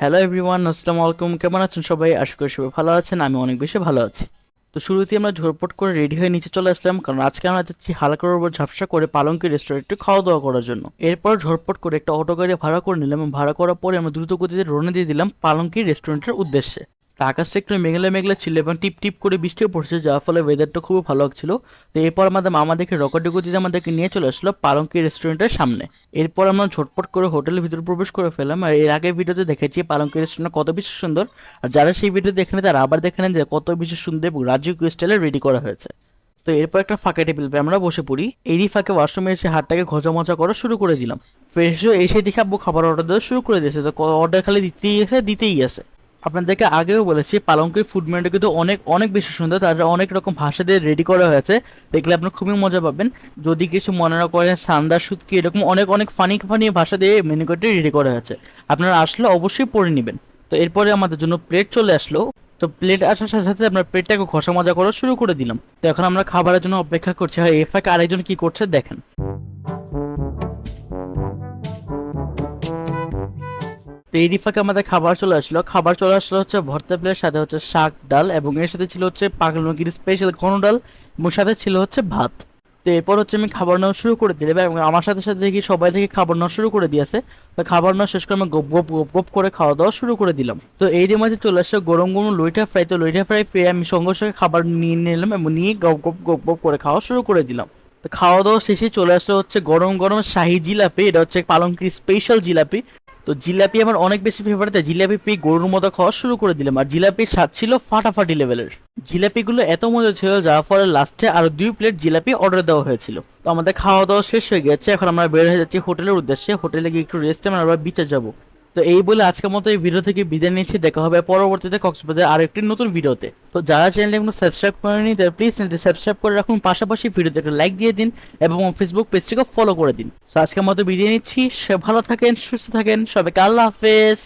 Hello everyone, আসসালামু আলাইকুম। কেমন আছেন সবাই? আশা করি সবাই ভালো আছেন। আমি অনেক বেশি ভালো আছি। তো শুরুতেই আমরা ঝটপট করে রেডি হয়ে নিচে চলে আসলাম, কারণ আজকে আমরা যাচ্ছি হালকার উপর ঝাপসা করে পালঙ্কি রেস্টুরেন্টে খাওয়া দাওয়া করার জন্য। এরপর ঝটপট করে একটা অটো গাড়ি ভাড়া করে নিলাম এবং ভাড়া করার পরে আমরা দ্রুত গতিতে রওনা দিয়ে দিলাম পালঙ্কি রেস্টুরেন্টের উদ্দেশ্যে। তা আকাশটা একটু মেঘলা মেঘলা ছিল এবং টিপ টিপ করে বৃষ্টিও পড়ছে, যার ফলে ওয়েদারটা খুবই ভালো লাগছিল। তো এরপর আমাদের মামা দেখে রকেট গতিতে আমাদেরকে নিয়ে চলে আসলো পালঙ্কি রেস্টুরেন্টের সামনে। এরপর আমরা ঝটপট করে হোটেলের ভিতরে প্রবেশ করে ফেলাম। আর এর আগে ভিডিওতে দেখেছি পালঙ্কি রেস্টুরেন্ট কত বেশি সুন্দর, আর যারা সেই ভিডিও দেখেন তারা আবার দেখে নেন যে কত বেশি সুন্দর এবং রাজকীয় স্টাইলে রেডি করা হয়েছে। তো এরপর একটা ফাঁকা টেবিল পেয়ে আমরা বসে পড়ি। এরই ফাঁকে ওয়াশরুমে এসে হাতটাকে ঘষামজা করা শুরু করে দিলাম। ফ্রেশ হয়ে এসে দেখে আব্বু খাবার অর্ডার দেওয়া শুরু করে দিয়েছে। তো অর্ডার খালি দিতেই আছে। আপনাদেরকে আগেও বলেছি পালঙ্কের ফুড মেনুটা কিন্তু অনেক অনেক বেশি সুন্দর, তারা অনেক রকম ভাষা দিয়ে রেডি করা হয়েছে। দেখলে আপনার খুবই মজা পাবেন। যদি কিছু মনে না করেন, সান্দা সুতকি এরকম অনেক অনেক ফানি ফানি ভাষা দিয়ে মেনু কার্ডটি রেডি করা হয়েছে। আপনারা আসলে অবশ্যই পড়ে নেবেন। তো এরপরে আমাদের জন্য প্লেট চলে আসলো। তো প্লেট আসার সাথে সাথে আমরা প্লেটটাকে ঘষা মজা করা শুরু করে দিলাম। তো এখন আমরা খাবারের জন্য অপেক্ষা করছি। আর এর ফাঁকে আরেকজন কি করছে দেখেন। তো এই ফাঁকে আমাদের খাবার চলে আসলো হচ্ছে ভর্তা প্লেটের সাথে হচ্ছে শাক ডাল, এবং এর সাথে ছিল হচ্ছে পাগল মুরগির স্পেশাল ঘন ডাল, এবং সাথে ছিল হচ্ছে ভাত। তো এরপর হচ্ছে আমি খাবার নেওয়া শুরু করে দিলাম এবং আমার সাথে সাথে দেখি সবাই থেকে খাবার নেওয়া শুরু করে দিয়েছে। তো খাবার নেওয়া শেষ করে আমি গপ গপ গপ গপ করে খাওয়া দাওয়া শুরু করে দিলাম। তো এই মাঝে চলে আসছে গরম গরম লইটা ফ্রাই। তো লইটা ফ্রাই পেয়ে আমি সঙ্গে সঙ্গে খাবার নিয়ে নিলাম এবং নিয়ে গপ গপ গপ গপ করে খাওয়া শুরু করে দিলাম। তো খাওয়া দাওয়া শেষে চলে আসছে হচ্ছে গরম গরম শাহি জিলাপি। এটা হচ্ছে পালঙ্কির স্পেশাল জিলাপি। তো জিলাপি আমার অনেক বেশি ফেভারিট, তাই জিলাপি পেয়ে গরুর মতো খাওয়া শুরু করে দিলাম। আর জিলাপির স্বাদ ছিল ফাটাফাটি লেভেলের। জিলাপিগুলো এত মজা ছিল যার ফলে লাস্টে আরো 2 প্লেট জিলাপি অর্ডার দেওয়া হয়েছিল। তো আমাদের খাওয়া দাওয়া শেষ হয়ে গেছে, এখন আমরা বের হয়ে যাচ্ছি হোটেলের উদ্দেশ্যে। হোটেলে গিয়ে একটু রেস্ট আমরা আবার বিচে যাব। তো এই বলে আজকের মতো এই ভিডিও থেকে বিদায় নিচ্ছি। দেখা হবে পরবর্তীতে কক্সবাজার আর একটি নতুন ভিডিওতে। তো যারা চ্যানেলে এখনো সাবস্ক্রাইব করেনি তারা প্লিজ চ্যানেলটি সাবস্ক্রাইব করে রাখুন, পাশাপাশি ভিডিওতে একটা লাইক দিয়ে দিন এবং ফেসবুক পেজটিকে ফলো করে দিন। তো আজকের মতো বিদায় নিচ্ছি। সে ভালো থাকেন, সুস্থ থাকেন, সবাইকে আল্লাহ হাফেজ।